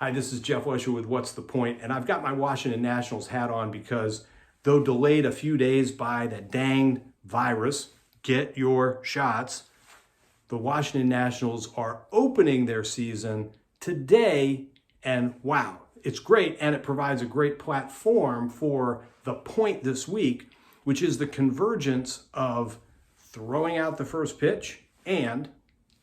Hi, this is Jeff Wesher with What's the Point? And I've got my Washington Nationals hat on because though delayed a few days by the danged virus, get your shots, the Washington Nationals are opening their season today, and wow, it's great, and it provides a great platform for the point this week, which is the convergence of throwing out the first pitch and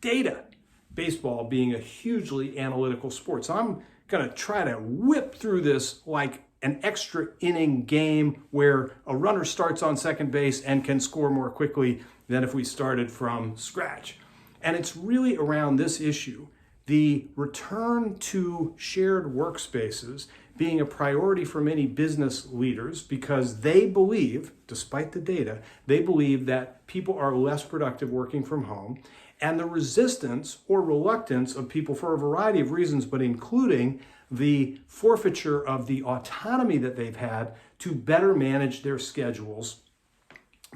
data. Baseball being a hugely analytical sport. So I'm going to try to whip through this like an extra inning game where a runner starts on second base and can score more quickly than if we started from scratch. And it's really around this issue, the return to shared workspaces being a priority for many business leaders because they believe, despite the data, they believe that people are less productive working from home, and the resistance or reluctance of people for a variety of reasons, but including the forfeiture of the autonomy that they've had to better manage their schedules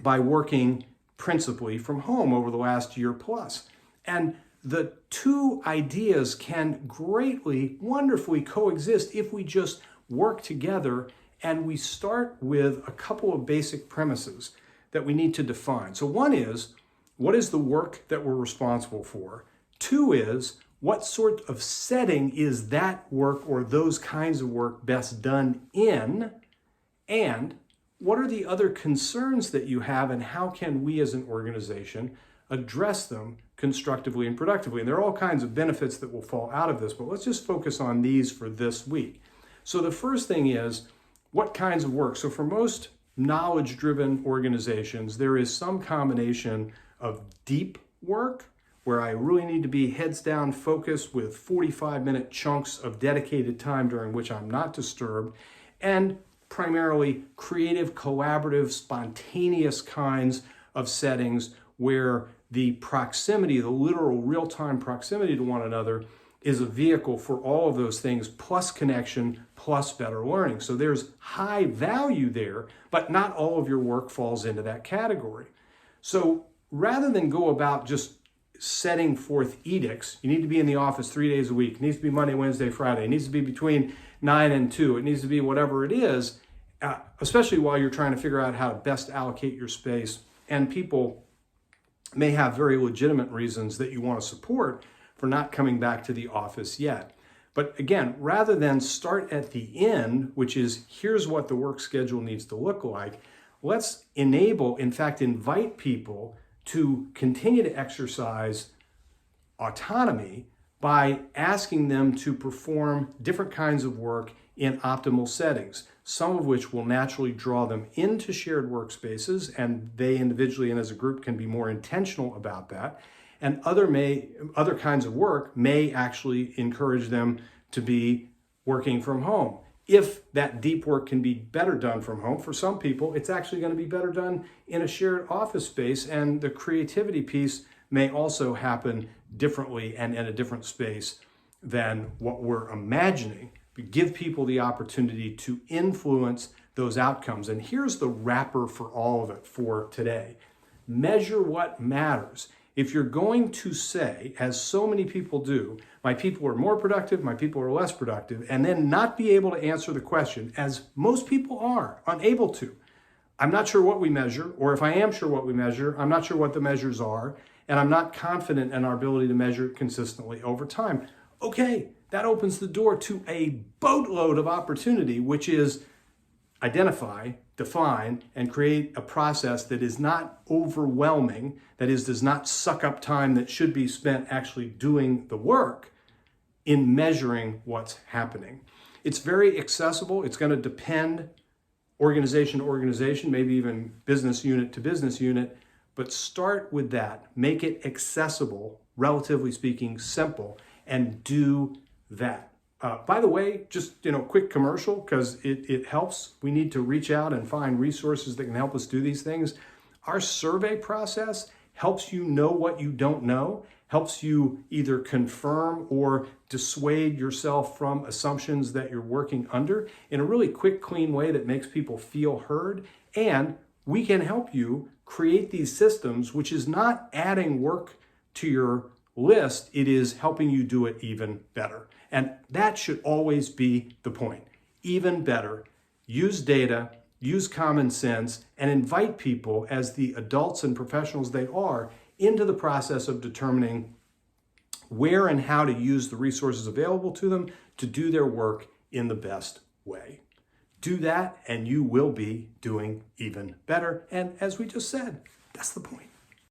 by working principally from home over the last year plus. And the two ideas can greatly, wonderfully coexist if we just work together and we start with a couple of basic premises that we need to define. So one is, what is the work that we're responsible for? Two is, what sort of setting is that work or those kinds of work best done in? And what are the other concerns that you have, and how can we as an organization address them constructively and productively? And there are all kinds of benefits that will fall out of this, but let's just focus on these for this week. So the first thing is, what kinds of work? So for most knowledge-driven organizations, there is some combination of deep work, where I really need to be heads down focused with 45-minute chunks of dedicated time during which I'm not disturbed, and primarily creative, collaborative, spontaneous kinds of settings where the proximity, the literal real-time proximity to one another is a vehicle for all of those things, plus connection, plus better learning. So there's high value there, but not all of your work falls into that category. So rather than go about just setting forth edicts, you need to be in the office 3 days a week, it needs to be Monday, Wednesday, Friday, it needs to be between 9 and 2, it needs to be whatever it is, especially while you're trying to figure out how to best allocate your space. And people may have very legitimate reasons that you want to support for not coming back to the office yet. But again, rather than start at the end, which is here's what the work schedule needs to look like, let's enable, in fact, invite people to continue to exercise autonomy by asking them to perform different kinds of work in optimal settings, some of which will naturally draw them into shared workspaces, and they individually and as a group can be more intentional about that. And other kinds of work may actually encourage them to be working from home. If that deep work can be better done from home, for some people, it's actually going to be better done in a shared office space, and the creativity piece may also happen differently and in a different space than what we're imagining. But give people the opportunity to influence those outcomes. And here's the wrapper for all of it for today. Measure what matters. If you're going to say, as so many people do, my people are more productive, my people are less productive, and then not be able to answer the question, as most people are unable to. I'm not sure what we measure, or if I am sure what we measure, I'm not sure what the measures are, and I'm not confident in our ability to measure it consistently over time. Okay, that opens the door to a boatload of opportunity, which is identify, define, and create a process that is not overwhelming, that is, does not suck up time that should be spent actually doing the work in measuring what's happening. It's very accessible. It's going to depend organization to organization, maybe even business unit to business unit, but start with that. Make it accessible, relatively speaking, simple, and do that. By the way, just quick commercial, because it helps. We need to reach out and find resources that can help us do these things. Our survey process helps you know what you don't know, helps you either confirm or dissuade yourself from assumptions that you're working under in a really quick, clean way that makes people feel heard. And we can help you create these systems, which is not adding work to your list, it is helping you do it even better. And that should always be the point. Even better, use data, use common sense, and invite people, as the adults and professionals they are, into the process of determining where and how to use the resources available to them to do their work in the best way. Do that and you will be doing even better. And as we just said, that's the point.